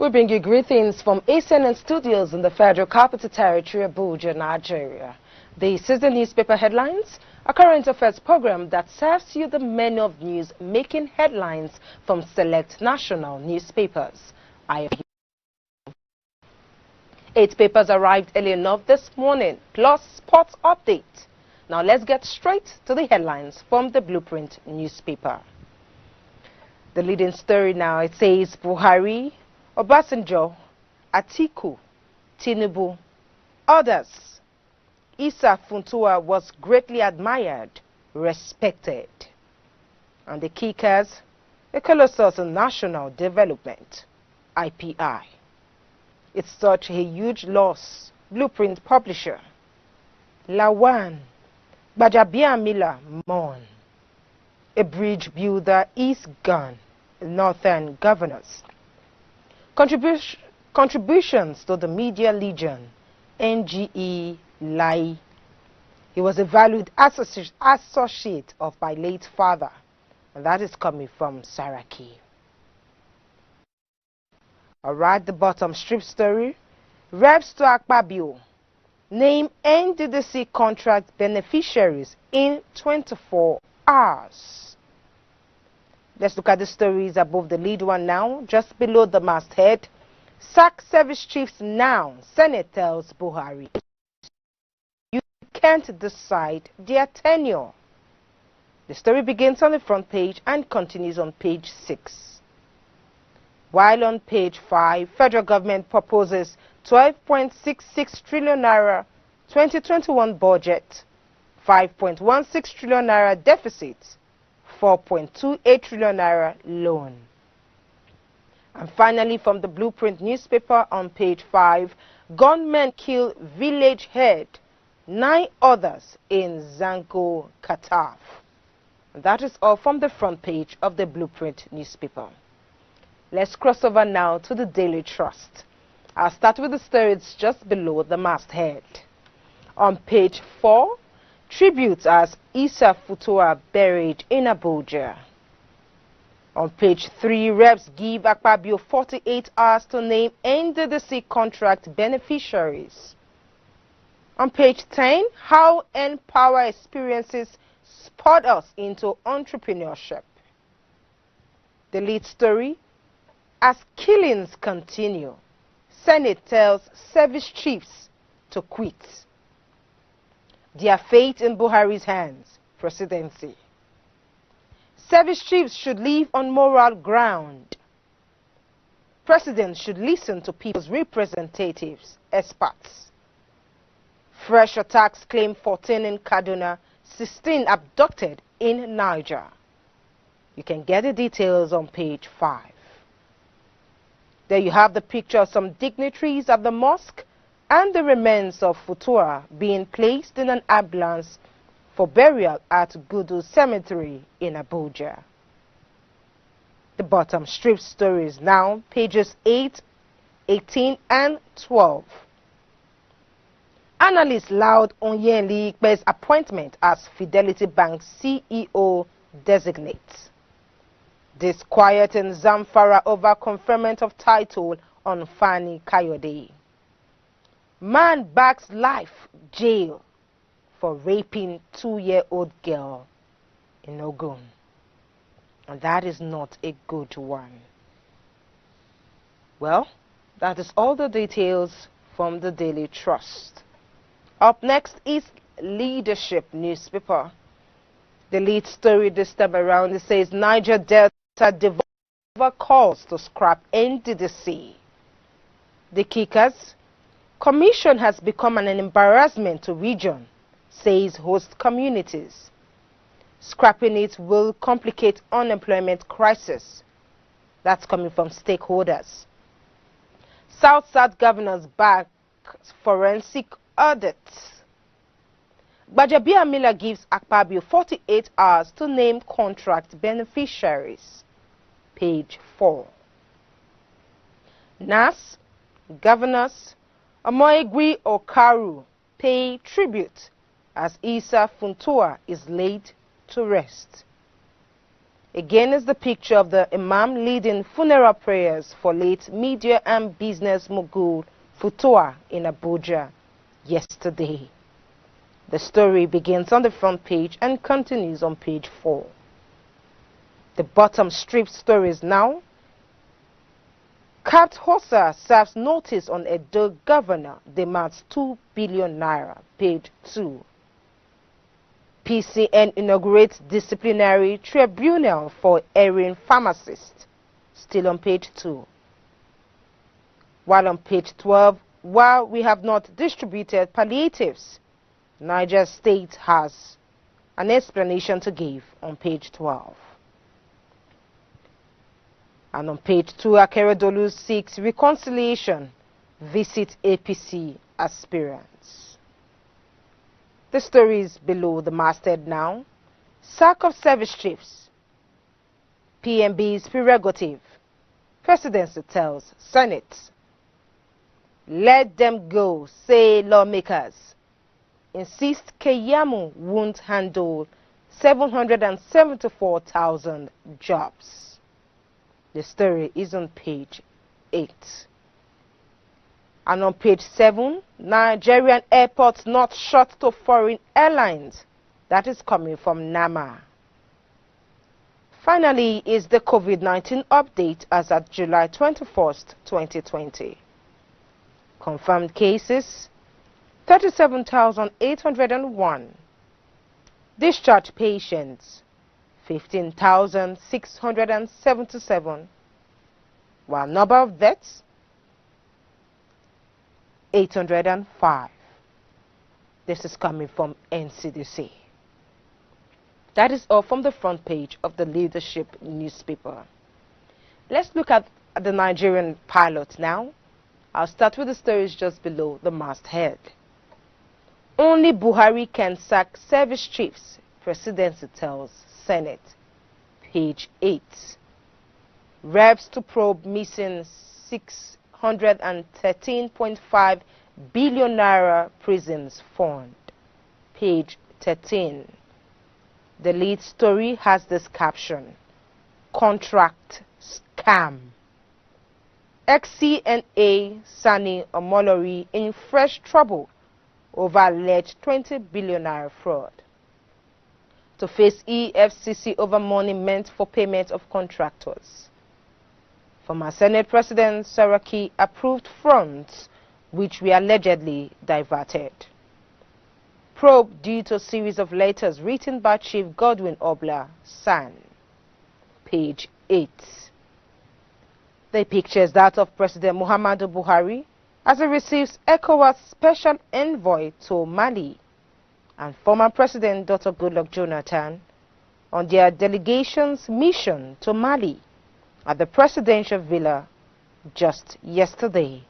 We bring you greetings from ACNN studios in the Federal Capital Territory, Abuja, Nigeria. This is the newspaper headlines, a current affairs program that serves you the menu of news making headlines from select national newspapers. I have 8 papers arrived early enough this morning, plus sports update. Now let's get straight to the headlines from the Blueprint newspaper. The leading story now, it says Buhari, Obasanjo, Atiku, Tinubu, others. Issa Funtua was greatly admired, respected. And the kickers, a colossus in national development, IPI. It's such a huge loss, Blueprint publisher. Lawan, Gbajabiamila mourn. A bridge builder is gone, Northern governors. Contributions to the Media Legion, NGE Lai. He was a valued associate of my late father, and that is coming from Saraki. Alright, the bottom strip story. Reps to Akpabio. Name NDDC contract beneficiaries in 24 hours. Let's look at the stories above the lead one now, just below the masthead. Sack service chiefs now, Senate tells Buhari. You can't decide their tenure. The story begins on the front page and continues on page 6. While on page 5, federal government proposes 12.66 trillion naira 2021 budget, 5.16 trillion naira deficit, 4.28 trillion naira loan. And finally, from the Blueprint newspaper on page 5, gunmen kill village head, 9 others in Zango, Kataf. That is all from the front page of the Blueprint newspaper. Let's cross over now to the Daily Trust. I'll start with the stories just below the masthead. On page 4, tributes as Issa Funtua buried in Abuja. On page 3, reps give Akpabio 48 hours to name NDDC contract beneficiaries. On page 10, how N-Power experiences spurred us into entrepreneurship. The lead story, as killings continue, Senate tells service chiefs to quit. Their fate in Buhari's hands, presidency. Service chiefs should live on moral ground. Presidents should listen to people's representatives, experts. Fresh attacks claim 14 in Kaduna, 16 abducted in Niger. You can get the details on page 5. There you have the picture of some dignitaries at the mosque and the remains of Funtua being placed in an ambulance for burial at Gudu Cemetery in Abuja. The bottom strip stories now, pages 8, 18 and 12. Analysts laud Onyenli Ikpe's appointment as Fidelity Bank CEO designate. Disquiet in Zamfara over conferment of title on Fani Kayode. Man backs life jail for raping 2-year-old girl in Ogun. And that is not a good one. Well, that is all the details from the Daily Trust. Up next is Leadership newspaper. The lead story this time around, it says Niger Delta developer calls to scrap NDDC. The kickers, commission has become an embarrassment to region, says host communities. Scrapping it will complicate unemployment crisis. That's coming from stakeholders. South-South governors back forensic audits. Gbajabiamila gives Akpabio 48 hours to name contract beneficiaries. Page 4. NAS, governors, Omoigui Okaru pay tribute as Issa Funtua is laid to rest. Again is the picture of the Imam leading funeral prayers for late media and business mogul Futua in Abuja yesterday. The story begins on the front page and continues on page 4. The bottom strip stories now. Capt Hossa serves notice on Edo governor, demands 2 billion naira, page 2. PCN inaugurates disciplinary tribunal for erring pharmacist, still on page 2. While on page 12, while we have not distributed palliatives, Niger State has an explanation to give on page 12. And on page 2, Akeredolu seeks reconciliation, visit APC aspirants. The story is below the masthead now. Sack of service chiefs. PMB's prerogative. Presidency tells Senate. Let them go, say lawmakers. Insist Keyamo won't handle 774,000 jobs. The story is on page 8. And on page 7, Nigerian airports not shut to foreign airlines. That is coming from NAMA. Finally is the COVID-19 update as at July 21st, 2020. Confirmed cases, 37,801. Discharged patients, 15,677, while number of deaths, 805. This is coming from NCDC. That is all from the front page of the Leadership newspaper. Let's look at the Nigerian pilot now. I'll start with the stories just below the masthead. Only Buhari can sack service chiefs, Presidency tells Senate, page 8. Reps to probe missing 613.5 billion naira prisons fund, page 13. The lead story has this caption: contract scam. ACNN Sani Omolori in fresh trouble over alleged 20 billion naira fraud. To face EFCC over money meant for payment of contractors. Former Senate President Saraki approved funds which were allegedly diverted. Probe due to a series of letters written by Chief Godwin Obla San, page 8. The picture is that of President Muhammadu Buhari as he receives ECOWAS Special Envoy to Mali and former President Dr. Goodluck Jonathan on their delegation's mission to Mali at the Presidential Villa just yesterday.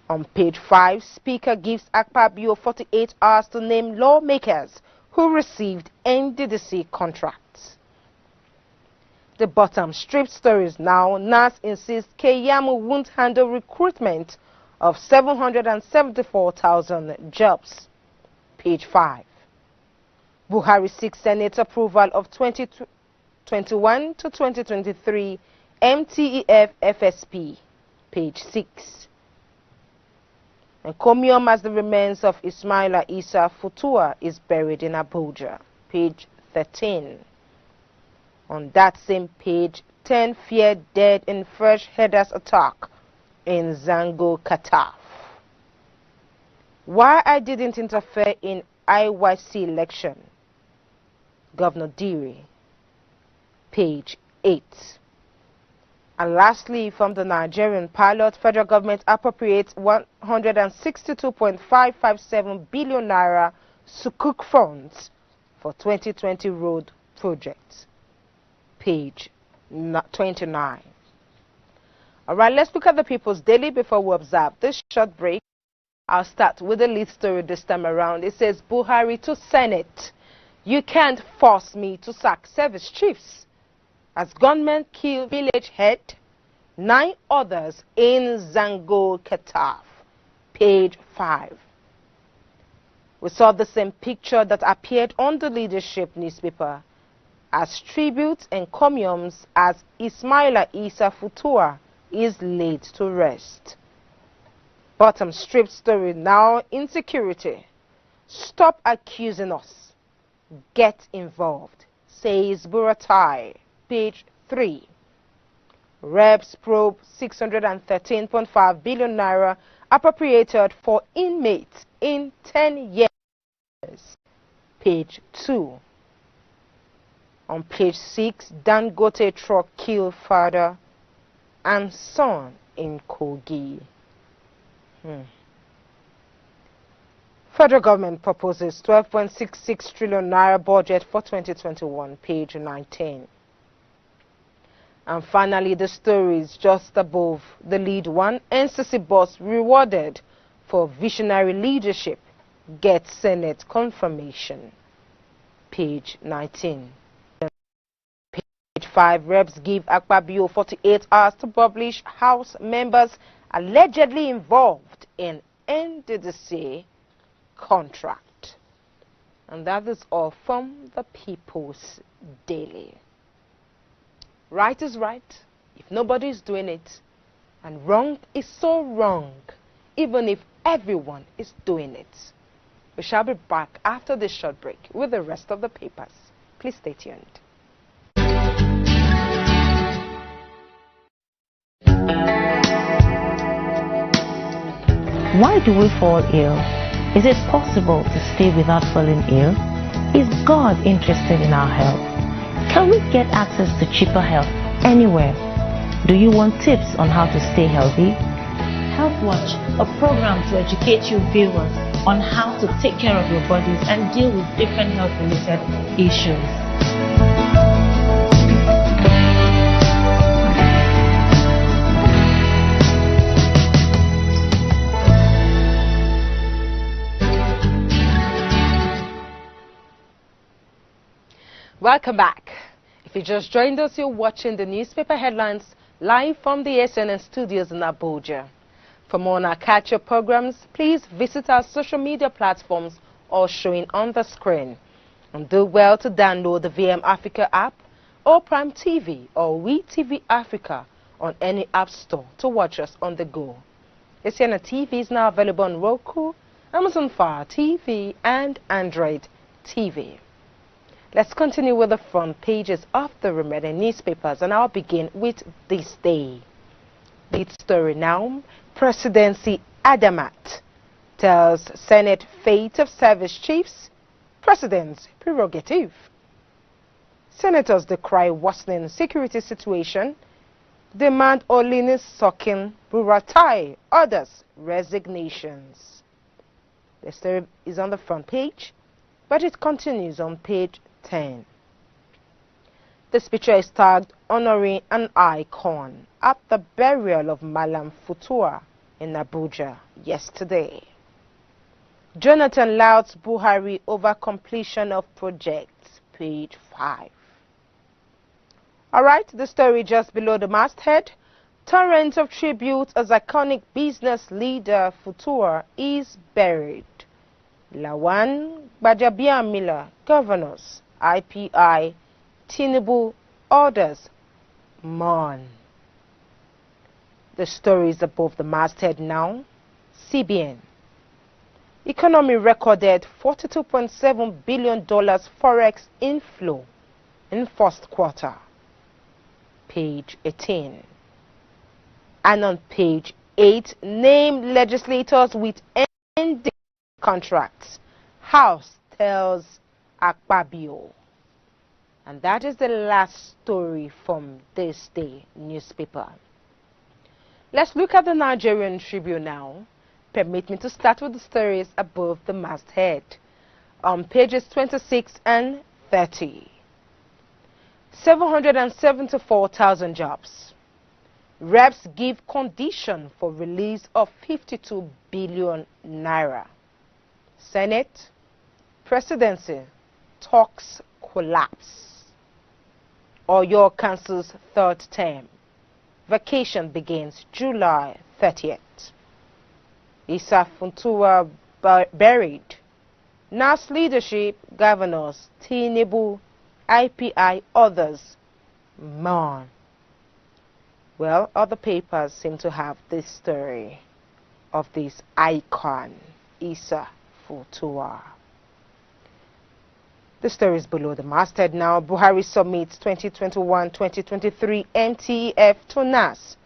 On page 5, Speaker gives Akpabio 48 hours to name lawmakers who received NDDC contracts. The bottom strip stories now. NAS insists Keyamo won't handle recruitment of 774,000 jobs. Page 5. Buhari seeks Senate approval of 2021 to 2023 MTEF FSP. Page 6. Encomium as the remains of Ismaila Isa Futua is buried in Abuja. Page 13. On that same page, 10 feared dead in fresh headers attack in Zango, Qatar. Why I didn't interfere in IYC election. Governor Diri. Page 8. And lastly, from the Nigerian pilot, federal government appropriates 162.557 billion naira Sukuk funds for 2020 road projects. Page 29. All right, let's look at the People's Daily before we observe this short break. I'll start with the lead story this time around. It says, Buhari to Senate. You can't force me to sack service chiefs. As gunmen kill village head, 9 others in Zango, Qatar. Page 5. We saw the same picture that appeared on the Leadership newspaper as tribute encomiums as Ismaila Isa Futua is laid to rest. Bottom strip story now: insecurity. Stop accusing us. Get involved, says Buratai. Page 3. Reps probe 613.5 billion naira appropriated for inmates in 10 years. Page 2. On page 6, Dangote truck kill father and son in Kogi. Federal government proposes 12.66 trillion naira budget for 2021, page 19. And finally, the story is just above the lead one. NCC boss rewarded for visionary leadership gets Senate confirmation, page 19. Page 5, reps give Akpabio 48 hours to publish House members allegedly involved in NDDC contract. And that is all from the People's Daily. Right is right if nobody is doing it, and wrong is so wrong even if everyone is doing it. We shall be back after this short break with the rest of the papers. Please stay tuned. Why do we fall ill? Is it possible to stay without falling ill? Is God interested in our health? Can we get access to cheaper health anywhere? Do you want tips on how to stay healthy? Health Watch, a program to educate you viewers on how to take care of your bodies and deal with different health-related issues. Welcome back. If you just joined us, you're watching the newspaper headlines live from the ACNN studios in Abuja. For more on our catch-up programs, please visit our social media platforms all showing on the screen. And do well to download the VM Africa app or Prime TV or WeTV Africa on any app store to watch us on the go. ACNNTV is now available on Roku, Amazon Fire TV and Android TV. Let's continue with the front pages of the remaining newspapers, and I'll begin with This Day. Lead story now: Presidency adamant, tells Senate fate of service chiefs, President's prerogative. Senators decry worsening security situation, demand Olini's sucking Buratai, others resignations. The story is on the front page, but it continues on page 10. This picture is tagged honoring an icon at the burial of Malam Futua in Abuja yesterday. Jonathan louds Buhari over completion of projects, page 5. Alright, the story just below the masthead: torrent of tribute as iconic business leader Futua is buried. Lawan Gbajabiamila, governors, IPI, Tinubu, orders, mourn. The story is above the masthead now. CBN. Economy recorded $42.7 billion forex inflow in first quarter. Page 18. And on page 8, name legislators with ending contracts. House tells Akpabio. And that is the last story from This Day newspaper. Let's look at the Nigerian Tribune now. Permit me to start with the stories above the masthead on pages 26 and 30. 774,000 jobs. Reps give condition for release of 52 billion naira. Senate, Presidency, talks collapse. Oyo cancels third term. Vacation begins July 30th. Isa Funtua buried. NAS leadership, governors, Tinubu IPI, others mourn. Well, other papers seem to have this story of this icon, Issa Futua. The story is below the masthead now. Buhari submits 2021-2023 MTF to NAS.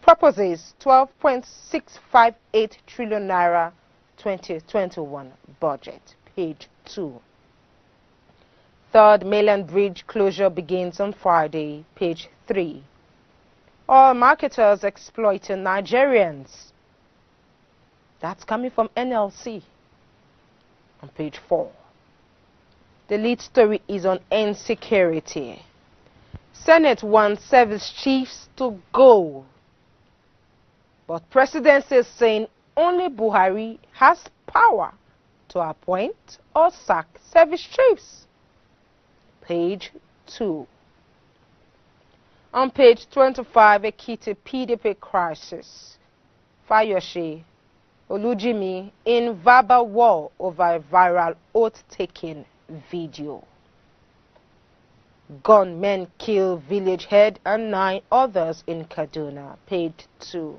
Proposes 12.658 trillion naira 2021 budget. Page 2. Third mainland bridge closure begins on Friday. Page 3. All marketers exploiting Nigerians. That's coming from NLC on page 4. The lead story is on insecurity. Senate wants service chiefs to go. But presidency is saying only Buhari has power to appoint or sack service chiefs. Page 2. On page 25, Ekiti PDP crisis. Fayose Olujimi in verbal war over a viral oath-taking video. Gunmen kill village head and 9 others in Kaduna. Page 2.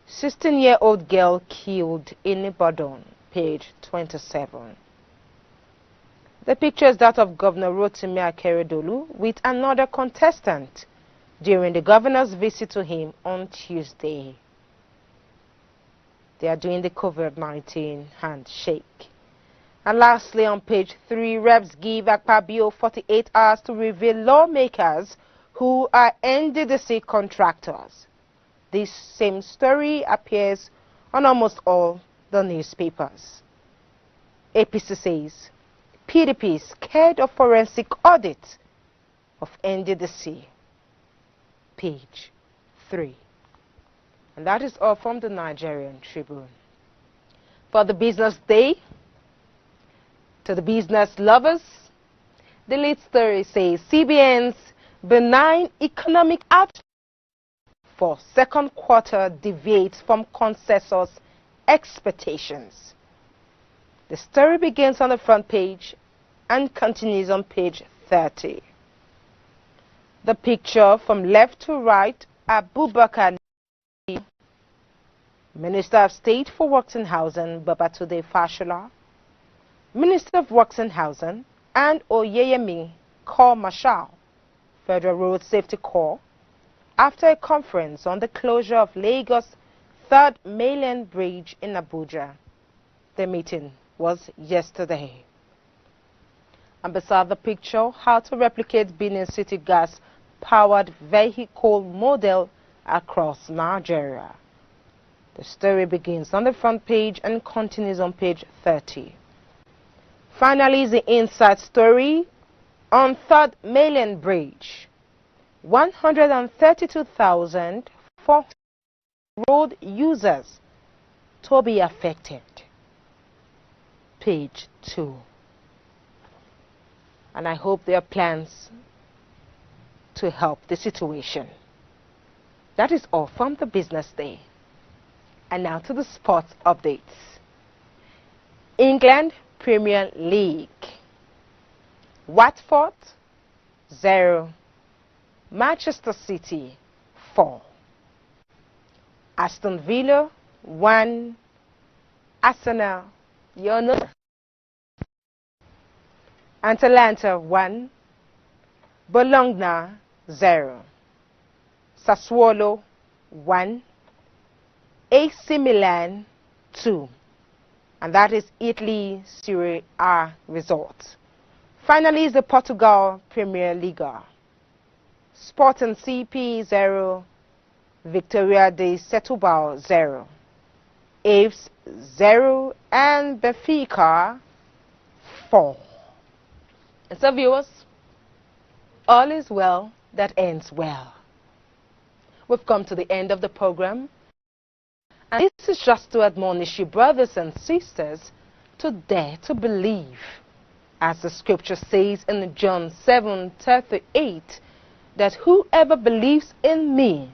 16-year-old girl killed in Ibadan. Page 27. The picture is that of Governor Rotimi Akeredolu with another contestant during the governor's visit to him on Tuesday. They are doing the COVID-19 handshake. And lastly, on page 3, reps give Akpabio 48 hours to reveal lawmakers who are NDDC contractors. This same story appears on almost all the newspapers. APC says PDP is scared of forensic audit of NDDC. Page 3. And that is all from the Nigerian Tribune. For the business day, to the business lovers, the lead story says CBN's benign economic outlook for second quarter deviates from consensus expectations. The story begins on the front page and continues on page 30. The picture from left to right, Abubakar, Minister of State for Works and Housing, Babatunde Fashola, Minister of Works and Housing, and Oyeyemi Corps Marshal, Federal Road Safety Corps, after a conference on the closure of Lagos' third mainland bridge in Abuja. The meeting was yesterday. And beside the picture, how to replicate Benin City gas-powered vehicle model across Nigeria. The story begins on the front page and continues on page 30. Finally, the inside story on third mainland bridge. 132,000 road users to be affected. Page 2. And I hope there are plans to help the situation. That is all from the business day. And now to the sports updates. England Premier League. Watford 0. Manchester City 4. Aston Villa 1. Arsenal, you know. Atalanta 1. Bologna 0. Sassuolo 1. AC Milan 2. And that is Italy Serie A result. Finally is the Portugal Premier Liga. Sporting CP 0. Victoria de Setúbal 0. Aves 0 and Benfica 4. And so viewers, all is well that ends well. We've come to the end of the program. And this is just to admonish you, brothers and sisters, to dare to believe. As the scripture says in John 7:38, that whoever believes in me,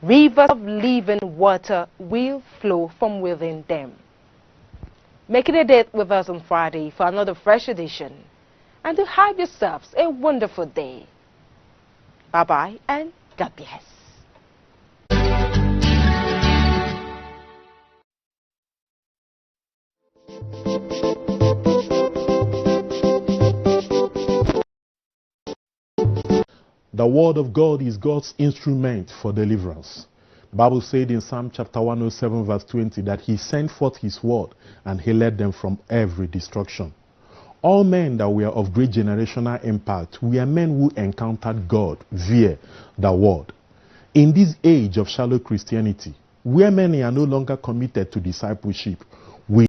rivers of living water will flow from within them. Make it a date with us on Friday for another fresh edition. and to have yourselves a wonderful day. Bye-bye and God bless. The word of God is God's instrument for deliverance. The Bible said in Psalm chapter 107 verse 20 that he sent forth his word and he led them from every destruction. All men that were of great generational impact were men who encountered God via the word. In this age of shallow Christianity, where many are no longer committed to discipleship,